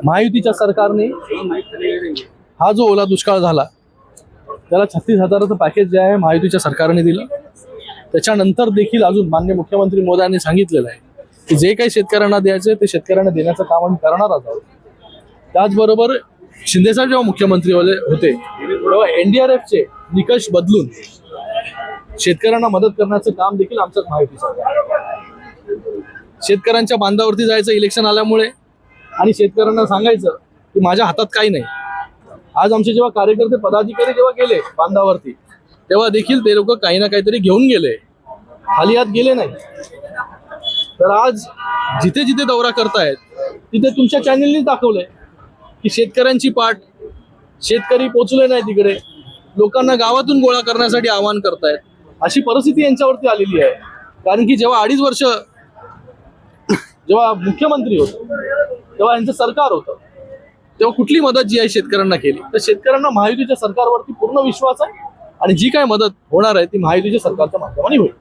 महायुतीच्या सरकारने हा जो ओला दुष्काळ झाला त्याला 36,000चं पॅकेज जे आहे महायुतीच्या सरकारने दिलं. त्याच्यानंतर देखील अजून माननीय मुख्यमंत्री मोदयांनी सांगितलेलं आहे की जे काही शेतकऱ्यांना द्यायचे ते शेतकऱ्यांना देण्याचं काम आम्ही करणार आहोत. त्याचबरोबर शिंदेसाहेब जेव्हा मुख्यमंत्री होते तेव्हा NDRFचे निकष बदलून शेतकऱ्यांना मदत करण्याचं काम देखील आमच्याच महायुती सरकार. शेतकऱ्यांच्या बांधावरती जायचं इलेक्शन आल्यामुळे आणि शेतकऱ्यांना सांगायचं की माझ्या हातात काही नाही. आज आमचे जेव्हा कार्यकर्ते पदाधिकारी जेव्हा गेले बांधावरती तेव्हा देखील ते लोक काही ना काहीतरी घेऊन गेले, खाली हात गेले नाही. तर आज जिथे जिथे दौरा करतायत तिथे तुमच्या चॅनलनी दाखवलंय की शेतकऱ्यांची पाठ, शेतकरी पोचले नाही तिकडे, लोकांना गावातून गोळा करण्यासाठी आवाहन करतायत. अशी परिस्थिती यांच्यावरती आलेली आहे. कारण की जेव्हा 2.5 वर्ष जेव्हा मुख्यमंत्री होते तेव्हा यांचं सरकार होतं तेव्हा कुठली मदत जी आहे शेतकऱ्यांना केली. तर शेतकऱ्यांना महायुतीच्या सरकारवरती पूर्ण विश्वास आहे आणि जी काय मदत होणार आहे ती महायुतीच्या सरकारच्या माध्यमाने होईल.